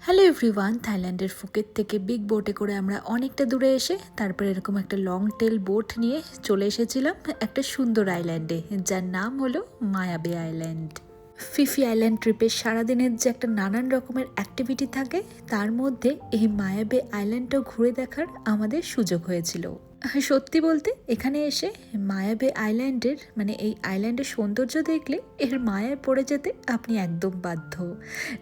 Hello everyone, থাইল্যান্ডের Phuket থেকে big বোটে করে আমরা অনেকটা দূরে এসে তারপরে এরকম একটা লং টেল বোট নিয়ে চলে এসেছিলাম একটা সুন্দর আইল্যান্ডে, যার নাম হলো মায়া বে আইল্যান্ড। ফিফি আইল্যান্ড ট্রিপে সারাদিনের যে একটা নানান রকমের অ্যাক্টিভিটি থাকে, তার মধ্যে এই মায়া বে আইল্যান্ডটাও ঘুরে দেখার আমাদের সুযোগ হয়েছিল। সত্যি বলতে এখানে এসে মায়া বে আইল্যান্ডের এই আইল্যান্ডের সৌন্দর্য দেখলে এর মায়ায় পড়ে যেতে আপনি একদম বাধ্য।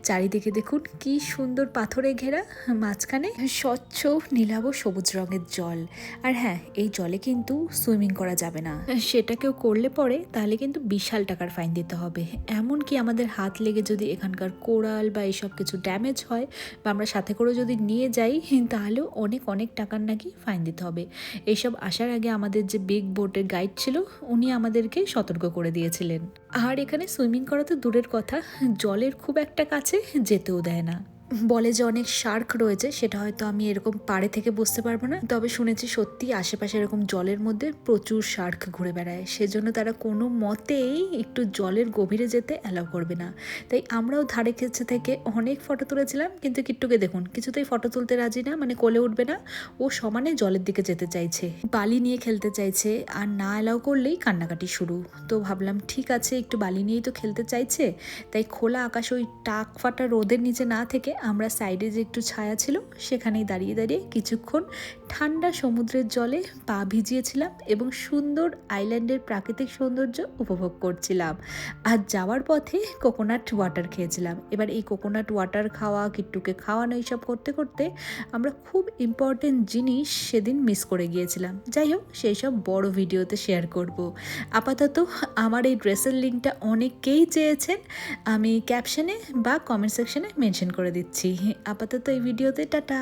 চারিদিকে দেখুন কি সুন্দর পাথরে ঘেরা, মাঝখানে স্বচ্ছ নীলাভ সবুজ রঙের জল। আর হ্যাঁ, এই জলে কিন্তু সুইমিং করা যাবে না, সেটা কেউ করলে পরে তাহলে কিন্তু বিশাল টাকার ফাইন দিতে হবে। এমনকি আমাদের হাত লেগে যদি এখানকার কোরাল বা এইসব কিছু ড্যামেজ হয় বা আমরা সাথে করে যদি নিয়ে যাই, তাহলেও অনেক অনেক টাকার নাকি ফাইন দিতে হবে। এইসব আসার আগে আমাদের যে বিগ বোটের গাইড ছিল, উনি আমাদেরকে সতর্ক করে দিয়েছিলেন। আর এখানে সুইমিং করা তো দূরের কথা, জলের খুব একটা কাছে যেতেও দেয় না। বলে যে অনেক শার্ক রয়েছে, সেটা হয়তো আমি এরকম পাড়ে থেকে বুঝতে পারবো না, তবে শুনেছি সত্যি আশেপাশে এরকম জলের মধ্যে প্রচুর শার্ক ঘুরে বেড়ায়, সেজন্য তারা কোনো মতেই একটু জলের গভীরে যেতে অ্যালাউ করবে না। তাই আমরাও ধারে কাছে থেকে অনেক ফটো তুলেছিলাম, কিন্তু কিট্টুকে দেখুন কিছুতেই ফটো তুলতে রাজি না, কোলে উঠবে না, ও সমানে জলের দিকে যেতে চাইছে, বালি নিয়ে খেলতে চাইছে, আর না অ্যালাউ করলেই কান্নাকাটি শুরু। তো ভাবলাম ঠিক আছে, একটু বালি নিয়েই তো খেলতে চাইছে, তাই খোলা আকাশ ওই টাক ফাটা রোদের নিচে না থেকে আমরা সাইডে যে একটু ছায়া ছিল সেখানেই দাঁড়িয়ে দাঁড়িয়ে কিছুক্ষণ ঠান্ডা সমুদ্রের জলে পা ভিজিয়েছিলাম এবং সুন্দর আইল্যান্ডের প্রাকৃতিক সৌন্দর্য উপভোগ করছিলাম। আর যাওয়ার পথে কোকোনাট ওয়াটার খেয়েছিলাম। এবার এই কোকোনাট ওয়াটার খাওয়া, কিট্টুকে খাওয়ানো, এইসব করতে করতে আমরা খুব ইম্পর্টেন্ট জিনিস সেদিন মিস করে গিয়েছিলাম। যাই হোক, সেই সব বড় ভিডিওতে শেয়ার করব। আপাতত আমার এই ড্রেসের লিঙ্কটা অনেকেই চেয়েছেন, আমি ক্যাপশনে বা কমেন্ট সেকশনে মেনশন করে দিচ্ছি। আপাতত এই ভিডিওতে টাটা।